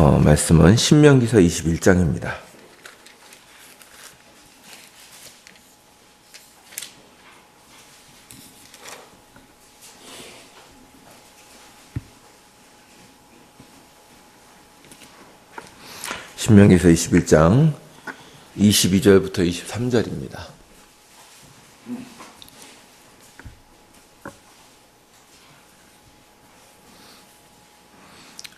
말씀은 신명기서 21장입니다. 신명기서 21장 22절부터 23절입니다.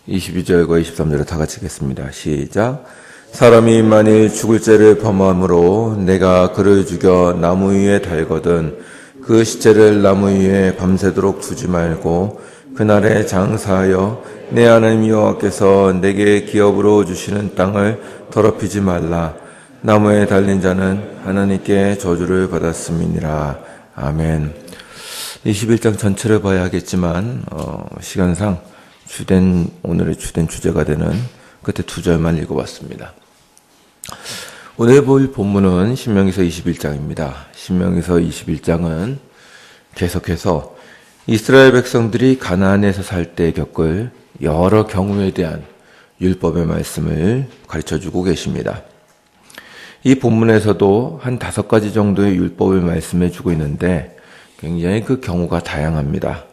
(22절과) 23절을 다 같이 읽겠습니다. 시작. 사람이 만일 죽을 죄를 범함으로 내가 그를 죽여 나무 위에 달거든 그 시체를 나무 위에 밤새도록 두지 말고 그날에 장사하여 내 하나님 여호와께서 내게 기업으로 주시는 땅을 더럽히지 말라. 나무에 달린 자는 하나님께 저주를 받았음이니라. 아멘. 21장 전체를 봐야 하겠지만 시간상 오늘의 주된 주제가 되는 끝에 2절만 읽어봤습니다. 오늘 볼 본문은 신명기서 21장입니다. 신명기서 21장은 계속해서 이스라엘 백성들이 가나안에서 살 때 겪을 여러 경우에 대한 율법의 말씀을 가르쳐주고 계십니다. 이 본문에서도 한 5가지 정도의 율법을 말씀해주고 있는데 굉장히 그 경우가 다양합니다.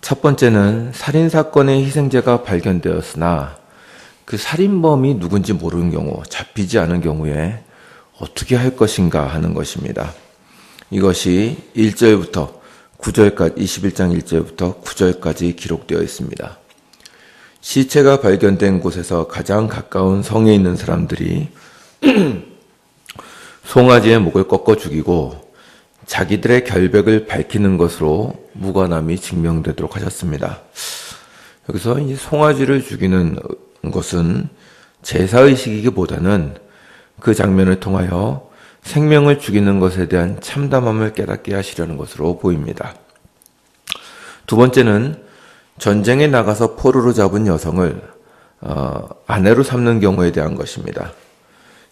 첫 번째는 살인사건의 희생자가 발견되었으나 그 살인범이 누군지 모르는 경우, 잡히지 않은 경우에 어떻게 할 것인가 하는 것입니다. 이것이 1절부터 9절까지, 21장 1절부터 9절까지 기록되어 있습니다. 시체가 발견된 곳에서 가장 가까운 성에 있는 사람들이 송아지의 목을 꺾어 죽이고 자기들의 결백을 밝히는 것으로 무관함이 증명되도록 하셨습니다. 여기서 이 송아지를 죽이는 것은 제사의식이기보다는 그 장면을 통하여 생명을 죽이는 것에 대한 참담함을 깨닫게 하시려는 것으로 보입니다. 두 번째는 전쟁에 나가서 포로로 잡은 여성을 아내로 삼는 경우에 대한 것입니다.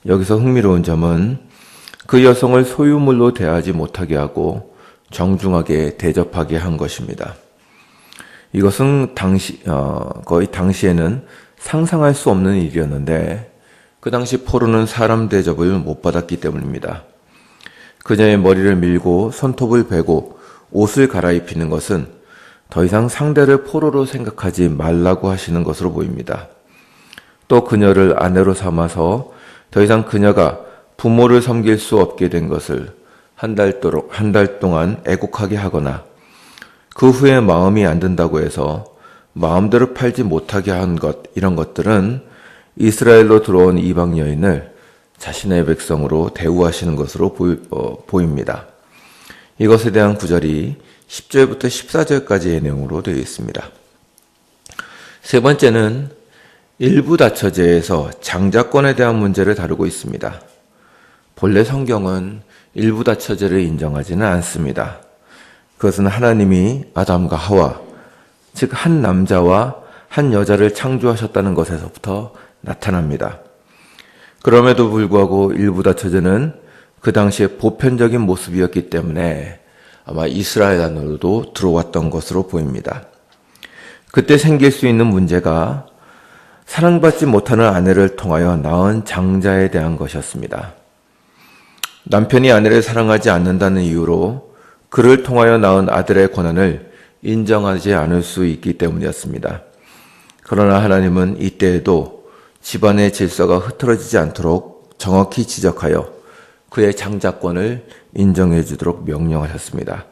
여기서 흥미로운 점은 그 여성을 소유물로 대하지 못하게 하고 정중하게 대접하게 한 것입니다. 이것은 거의 당시에는 상상할 수 없는 일이었는데 그 당시 포로는 사람 대접을 못 받았기 때문입니다. 그녀의 머리를 밀고 손톱을 베고 옷을 갈아입히는 것은 더 이상 상대를 포로로 생각하지 말라고 하시는 것으로 보입니다. 또 그녀를 아내로 삼아서 더 이상 그녀가 부모를 섬길 수 없게 된 것을 한 달 동안 애곡하게 하거나 그 후에 마음이 안 든다고 해서 마음대로 팔지 못하게 한 것, 이런 것들은 이스라엘로 들어온 이방 여인을 자신의 백성으로 대우하시는 것으로 보입니다. 이것에 대한 구절이 10절부터 14절까지의 내용으로 되어 있습니다. 세 번째는 일부 다처제에서 장자권에 대한 문제를 다루고 있습니다. 본래 성경은 일부 다처제를 인정하지는 않습니다. 그것은 하나님이 아담과 하와, 즉 한 남자와 한 여자를 창조하셨다는 것에서부터 나타납니다. 그럼에도 불구하고 일부 다처제는 그 당시에 보편적인 모습이었기 때문에 아마 이스라엘 안으로도 들어왔던 것으로 보입니다. 그때 생길 수 있는 문제가 사랑받지 못하는 아내를 통하여 낳은 장자에 대한 것이었습니다. 남편이 아내를 사랑하지 않는다는 이유로 그를 통하여 낳은 아들의 권한을 인정하지 않을 수 있기 때문이었습니다. 그러나 하나님은 이때에도 집안의 질서가 흐트러지지 않도록 정확히 지적하여 그의 장자권을 인정해 주도록 명령하셨습니다.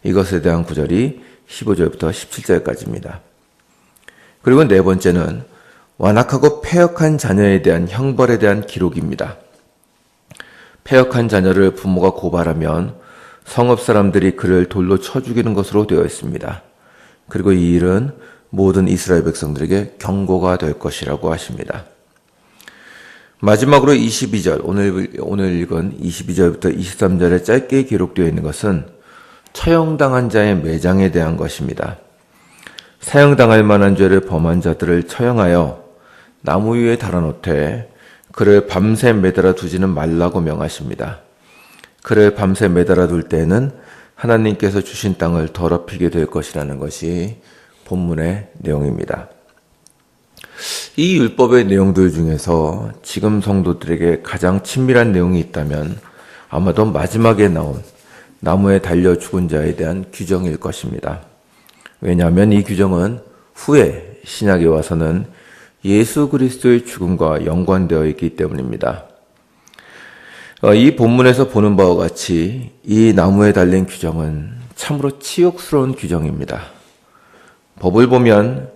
이것에 대한 구절이 15절부터 17절까지입니다. 그리고 네 번째는 완악하고 패역한 자녀에 대한 형벌에 대한 기록입니다. 패역한 자녀를 부모가 고발하면 성읍 사람들이 그를 돌로 쳐 죽이는 것으로 되어 있습니다. 그리고 이 일은 모든 이스라엘 백성들에게 경고가 될 것이라고 하십니다. 마지막으로 22절, 오늘 읽은 22절부터 23절에 짧게 기록되어 있는 것은 처형당한 자의 매장에 대한 것입니다. 사형당할 만한 죄를 범한 자들을 처형하여 나무 위에 달아놓되 그를 밤새 매달아 두지는 말라고 명하십니다. 그를 밤새 매달아 둘 때에는 하나님께서 주신 땅을 더럽히게 될 것이라는 것이 본문의 내용입니다. 이 율법의 내용들 중에서 지금 성도들에게 가장 친밀한 내용이 있다면 아마도 마지막에 나온 나무에 달려 죽은 자에 대한 규정일 것입니다. 왜냐하면 이 규정은 후에 신약에 와서는 예수 그리스도의 죽음과 연관되어 있기 때문입니다. 이 본문에서 보는 바와 같이 이 나무에 달린 규정은 참으로 치욕스러운 규정입니다. 법을 보면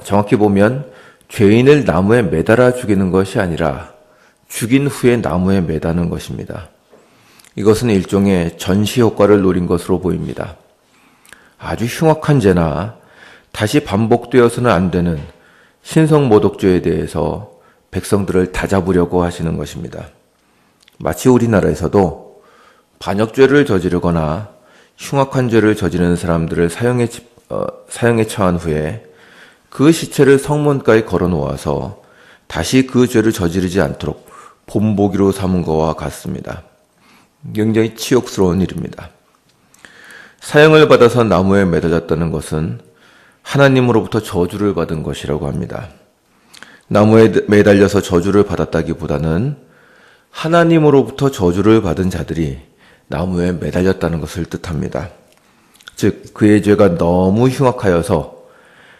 정확히 보면 죄인을 나무에 매달아 죽이는 것이 아니라 죽인 후에 나무에 매다는 것입니다. 이것은 일종의 전시 효과를 노린 것으로 보입니다. 아주 흉악한 죄나 다시 반복되어서는 안 되는 신성모독죄에 대해서 백성들을 다잡으려고 하시는 것입니다. 마치 우리나라에서도 반역죄를 저지르거나 흉악한 죄를 저지르는 사람들을 사형에 처한 후에 그 시체를 성문가에 걸어 놓아서 다시 그 죄를 저지르지 않도록 본보기로 삼은 것과 같습니다. 굉장히 치욕스러운 일입니다. 사형을 받아서 나무에 매달렸다는 것은 하나님으로부터 저주를 받은 것이라고 합니다. 나무에 매달려서 저주를 받았다기보다는 하나님으로부터 저주를 받은 자들이 나무에 매달렸다는 것을 뜻합니다. 즉, 그의 죄가 너무 흉악하여서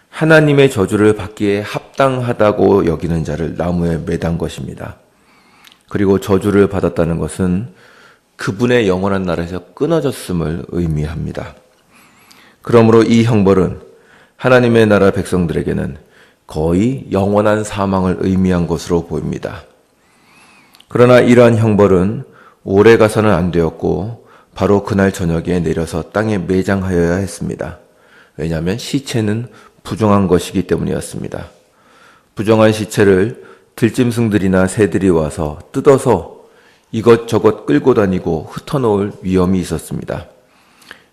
하나님의 저주를 받기에 합당하다고 여기는 자를 나무에 매단 것입니다. 그리고 저주를 받았다는 것은 그분의 영원한 나라에서 끊어졌음을 의미합니다. 그러므로 이 형벌은 하나님의 나라 백성들에게는 거의 영원한 사망을 의미한 것으로 보입니다. 그러나 이러한 형벌은 오래 가서는 안 되었고 바로 그날 저녁에 내려서 땅에 매장하여야 했습니다. 왜냐하면 시체는 부정한 것이기 때문이었습니다. 부정한 시체를 들짐승들이나 새들이 와서 뜯어서 이것저것 끌고 다니고 흩어놓을 위험이 있었습니다.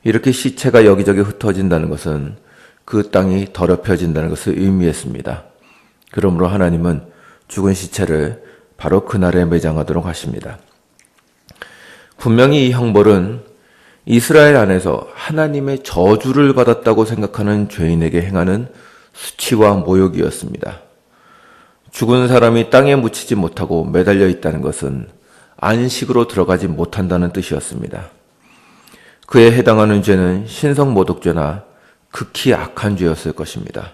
이렇게 시체가 여기저기 흩어진다는 것은 그 땅이 더럽혀진다는 것을 의미했습니다. 그러므로 하나님은 죽은 시체를 바로 그날에 매장하도록 하십니다. 분명히 이 형벌은 이스라엘 안에서 하나님의 저주를 받았다고 생각하는 죄인에게 행하는 수치와 모욕이었습니다. 죽은 사람이 땅에 묻히지 못하고 매달려 있다는 것은 안식으로 들어가지 못한다는 뜻이었습니다. 그에 해당하는 죄는 신성모독죄나 극히 악한 죄였을 것입니다.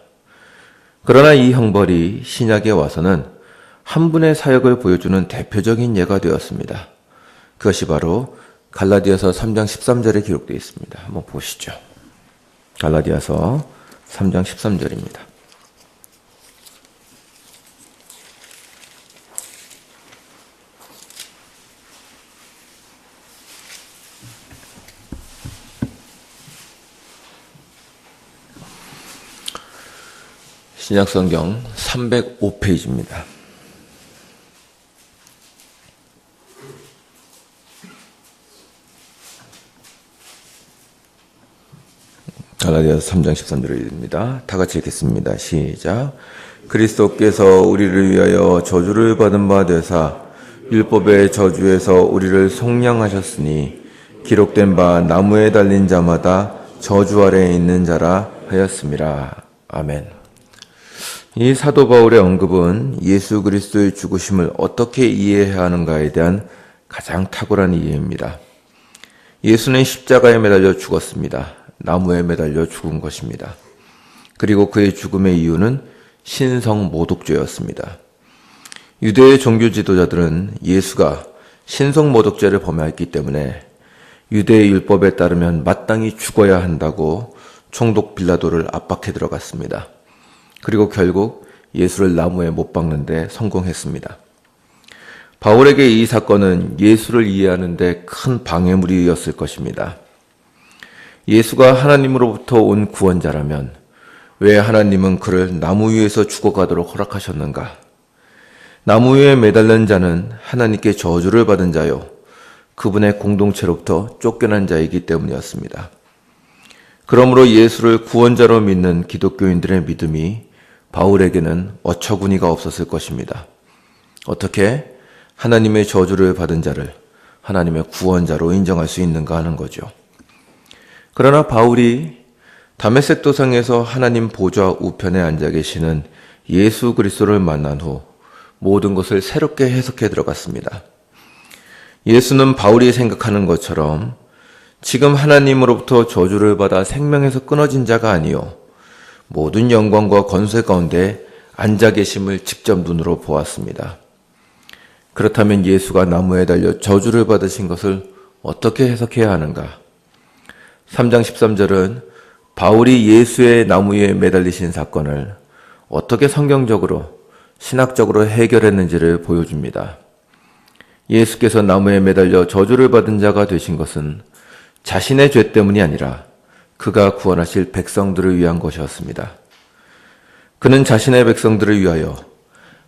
그러나 이 형벌이 신약에 와서는 한 분의 사역을 보여주는 대표적인 예가 되었습니다. 그것이 바로 갈라디아서 3장 13절에 기록되어 있습니다. 한번 보시죠. 갈라디아서 3장 13절입니다. 신약성경 305페이지입니다. 갈라디아서 3장 13절입니다. 다 같이 읽겠습니다. 시작. 그리스도께서 우리를 위하여 저주를 받은 바 되사 율법의 저주에서 우리를 속량하셨으니 기록된 바 나무에 달린 자마다 저주 아래에 있는 자라 하였음이라. 아멘. 이 사도 바울의 언급은 예수 그리스도의 죽으심을 어떻게 이해해야 하는가에 대한 가장 탁월한 이해입니다. 예수는 십자가에 매달려 죽었습니다. 나무에 매달려 죽은 것입니다. 그리고 그의 죽음의 이유는 신성모독죄였습니다. 유대의 종교 지도자들은 예수가 신성모독죄를 범하였기 때문에 유대의 율법에 따르면 마땅히 죽어야 한다고 총독 빌라도를 압박해 들어갔습니다. 그리고 결국 예수를 나무에 못 박는 데 성공했습니다. 바울에게 이 사건은 예수를 이해하는 데 큰 방해물이었을 것입니다. 예수가 하나님으로부터 온 구원자라면 왜 하나님은 그를 나무 위에서 죽어가도록 허락하셨는가? 나무 위에 매달린 자는 하나님께 저주를 받은 자요, 그분의 공동체로부터 쫓겨난 자이기 때문이었습니다. 그러므로 예수를 구원자로 믿는 기독교인들의 믿음이 바울에게는 어처구니가 없었을 것입니다. 어떻게 하나님의 저주를 받은 자를 하나님의 구원자로 인정할 수 있는가 하는 거죠. 그러나 바울이 다메섹 도상에서 하나님 보좌 우편에 앉아 계시는 예수 그리스도를 만난 후 모든 것을 새롭게 해석해 들어갔습니다. 예수는 바울이 생각하는 것처럼 지금 하나님으로부터 저주를 받아 생명에서 끊어진 자가 아니요 모든 영광과 권세 가운데 앉아 계심을 직접 눈으로 보았습니다. 그렇다면 예수가 나무에 달려 저주를 받으신 것을 어떻게 해석해야 하는가? 3장 13절은 바울이 예수의 나무에 매달리신 사건을 어떻게 성경적으로 신학적으로 해결했는지를 보여줍니다. 예수께서 나무에 매달려 저주를 받은 자가 되신 것은 자신의 죄 때문이 아니라 그가 구원하실 백성들을 위한 것이었습니다. 그는 자신의 백성들을 위하여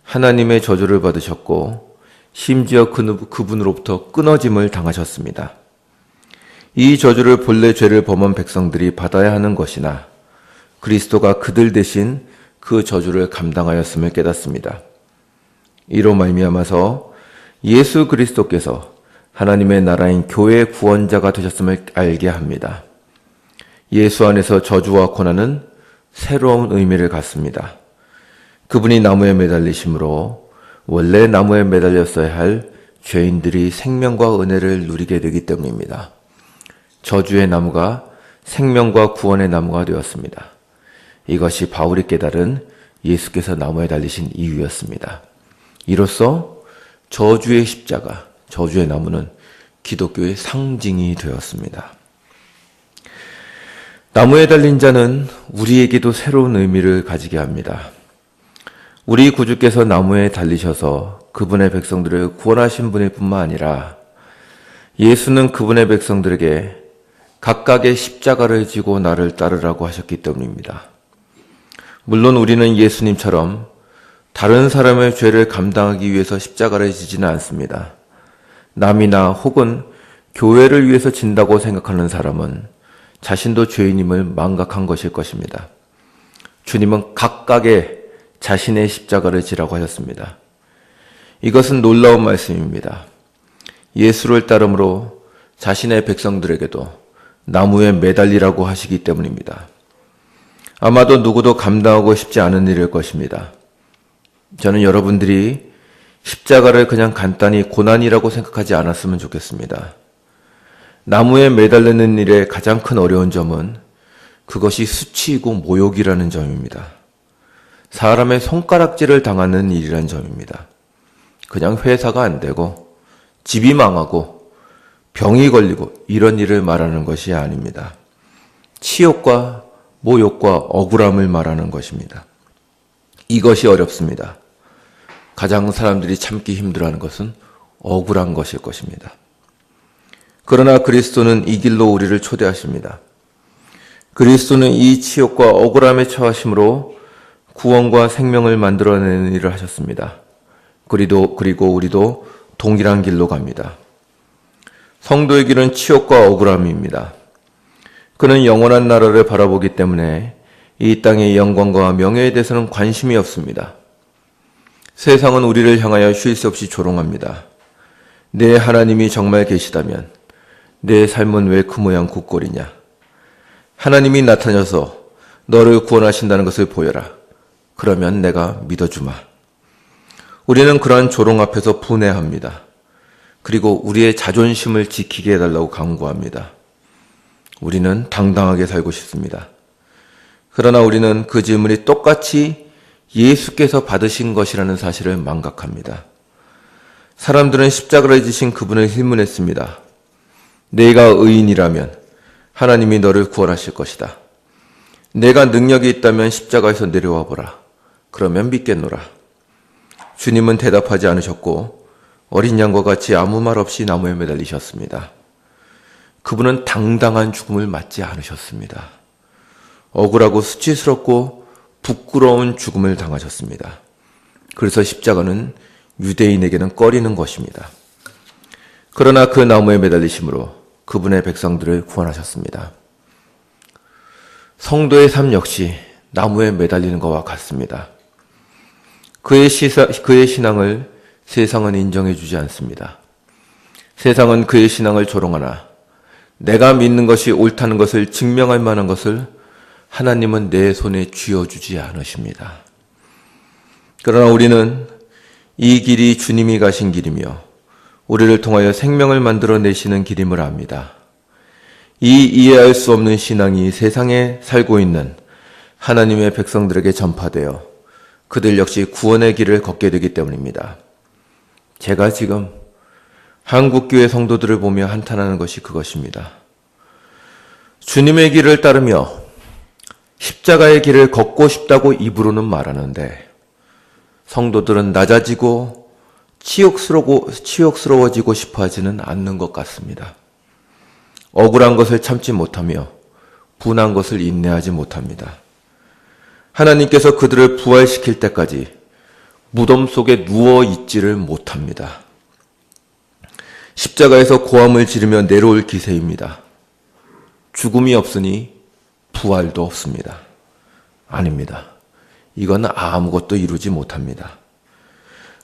하나님의 저주를 받으셨고 심지어 그분으로부터 끊어짐을 당하셨습니다. 이 저주를 본래 죄를 범한 백성들이 받아야 하는 것이나 그리스도가 그들 대신 그 저주를 감당하였음을 깨닫습니다. 이로 말미암아서 예수 그리스도께서 하나님의 나라인 교회의 구원자가 되셨음을 알게 합니다. 예수 안에서 저주와 고난은 새로운 의미를 갖습니다. 그분이 나무에 매달리심으로 원래 나무에 매달렸어야 할 죄인들이 생명과 은혜를 누리게 되기 때문입니다. 저주의 나무가 생명과 구원의 나무가 되었습니다. 이것이 바울이 깨달은 예수께서 나무에 달리신 이유였습니다. 이로써 저주의 십자가, 저주의 나무는 기독교의 상징이 되었습니다. 나무에 달린 자는 우리에게도 새로운 의미를 가지게 합니다. 우리 구주께서 나무에 달리셔서 그분의 백성들을 구원하신 분일 뿐만 아니라 예수는 그분의 백성들에게 각각의 십자가를 지고 나를 따르라고 하셨기 때문입니다. 물론 우리는 예수님처럼 다른 사람의 죄를 감당하기 위해서 십자가를 지지는 않습니다. 남이나 혹은 교회를 위해서 진다고 생각하는 사람은 자신도 죄인임을 망각한 것일 것입니다. 주님은 각각의 자신의 십자가를 지라고 하셨습니다. 이것은 놀라운 말씀입니다. 예수를 따름으로 자신의 백성들에게도 나무에 매달리라고 하시기 때문입니다. 아마도 누구도 감당하고 싶지 않은 일일 것입니다. 저는 여러분들이 십자가를 그냥 간단히 고난이라고 생각하지 않았으면 좋겠습니다. 나무에 매달리는 일의 가장 큰 어려운 점은 그것이 수치이고 모욕이라는 점입니다. 사람의 손가락질을 당하는 일이라는 점입니다. 그냥 회사가 안 되고 집이 망하고 병이 걸리고 이런 일을 말하는 것이 아닙니다. 치욕과 모욕과 억울함을 말하는 것입니다. 이것이 어렵습니다. 가장 사람들이 참기 힘들어하는 것은 억울한 것일 것입니다. 그러나 그리스도는 이 길로 우리를 초대하십니다. 그리스도는 이 치욕과 억울함에 처하심으로 구원과 생명을 만들어내는 일을 하셨습니다. 그리고 우리도 동일한 길로 갑니다. 성도의 길은 치욕과 억울함입니다. 그는 영원한 나라를 바라보기 때문에 이 땅의 영광과 명예에 대해서는 관심이 없습니다. 세상은 우리를 향하여 쉴 새 없이 조롱합니다. 내 하나님이 정말 계시다면 내 삶은 왜 그 모양 굳골이냐? 하나님이 나타나서 너를 구원하신다는 것을 보여라. 그러면 내가 믿어주마. 우리는 그러한 조롱 앞에서 분해합니다. 그리고 우리의 자존심을 지키게 해달라고 강구합니다. 우리는 당당하게 살고 싶습니다. 그러나 우리는 그 질문이 똑같이 예수께서 받으신 것이라는 사실을 망각합니다. 사람들은 십자가를 지신 그분을 힐문했습니다. 내가 의인이라면 하나님이 너를 구원하실 것이다. 내가 능력이 있다면 십자가에서 내려와 보라. 그러면 믿겠노라. 주님은 대답하지 않으셨고 어린 양과 같이 아무 말 없이 나무에 매달리셨습니다. 그분은 당당한 죽음을 맞지 않으셨습니다. 억울하고 수치스럽고 부끄러운 죽음을 당하셨습니다. 그래서 십자가는 유대인에게는 꺼리는 것입니다. 그러나 그 나무에 매달리심으로 그분의 백성들을 구원하셨습니다. 성도의 삶 역시 나무에 매달리는 것과 같습니다. 그의 신앙을 세상은 인정해주지 않습니다. 세상은 그의 신앙을 조롱하나 내가 믿는 것이 옳다는 것을 증명할 만한 것을 하나님은 내 손에 쥐어주지 않으십니다. 그러나 우리는 이 길이 주님이 가신 길이며 우리를 통하여 생명을 만들어 내시는 길임을 압니다. 이 이해할 수 없는 신앙이 세상에 살고 있는 하나님의 백성들에게 전파되어 그들 역시 구원의 길을 걷게 되기 때문입니다. 제가 지금 한국교회 성도들을 보며 한탄하는 것이 그것입니다. 주님의 길을 따르며 십자가의 길을 걷고 싶다고 입으로는 말하는데 성도들은 낮아지고 치욕스러워지고 싶어 하지는 않는 것 같습니다. 억울한 것을 참지 못하며 분한 것을 인내하지 못합니다. 하나님께서 그들을 부활시킬 때까지 무덤 속에 누워 있지를 못합니다. 십자가에서 고함을 지르며 내려올 기세입니다. 죽음이 없으니 부활도 없습니다. 아닙니다. 이건 아무것도 이루지 못합니다.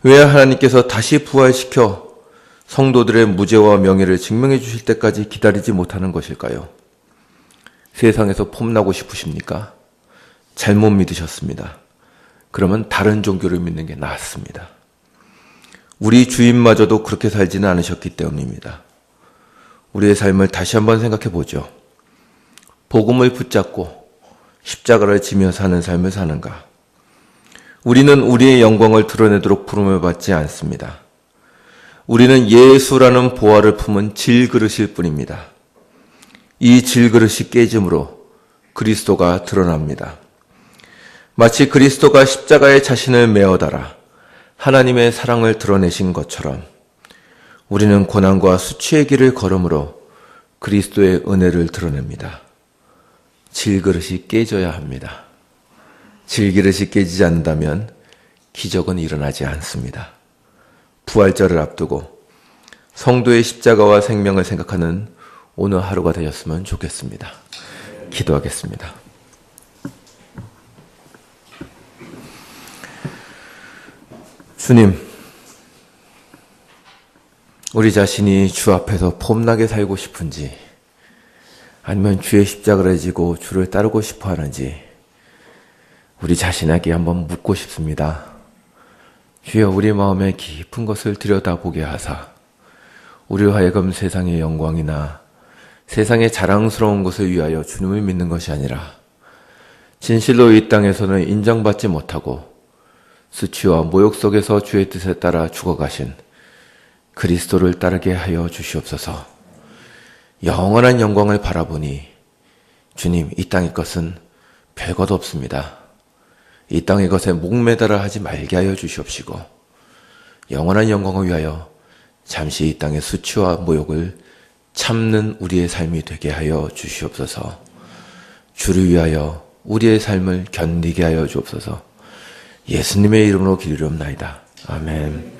왜 하나님께서 다시 부활시켜 성도들의 무죄와 명예를 증명해 주실 때까지 기다리지 못하는 것일까요? 세상에서 폼나고 싶으십니까? 잘못 믿으셨습니다. 그러면 다른 종교를 믿는 게 낫습니다. 우리 주인마저도 그렇게 살지는 않으셨기 때문입니다. 우리의 삶을 다시 한번 생각해 보죠. 복음을 붙잡고 십자가를 지며 사는 삶을 사는가? 우리는 우리의 영광을 드러내도록 부름을 받지 않습니다. 우리는 예수라는 보화를 품은 질그릇일 뿐입니다. 이 질그릇이 깨짐으로 그리스도가 드러납니다. 마치 그리스도가 십자가에 자신을 메어 달아 하나님의 사랑을 드러내신 것처럼 우리는 고난과 수치의 길을 걸음으로 그리스도의 은혜를 드러냅니다. 질그릇이 깨져야 합니다. 질그릇이 깨지지 않는다면 기적은 일어나지 않습니다. 부활절을 앞두고 성도의 십자가와 생명을 생각하는 오늘 하루가 되었으면 좋겠습니다. 기도하겠습니다. 주님, 우리 자신이 주 앞에서 폼나게 살고 싶은지 아니면 주의 십자가를 지고 주를 따르고 싶어 하는지 우리 자신에게 한번 묻고 싶습니다. 주여, 우리 마음의 깊은 것을 들여다보게 하사 우리로 하여금 세상의 영광이나 세상의 자랑스러운 것을 위하여 주님을 믿는 것이 아니라 진실로 이 땅에서는 인정받지 못하고 수치와 모욕 속에서 주의 뜻에 따라 죽어가신 그리스도를 따르게 하여 주시옵소서. 영원한 영광을 바라보니 주님, 이 땅의 것은 별것 없습니다. 이 땅의 것에 목매달아 하지 말게 하여 주시옵시고 영원한 영광을 위하여 잠시 이 땅의 수치와 모욕을 참는 우리의 삶이 되게 하여 주시옵소서. 주를 위하여 우리의 삶을 견디게 하여 주옵소서. 예수님의 이름으로 기도드리옵나이다. 아멘.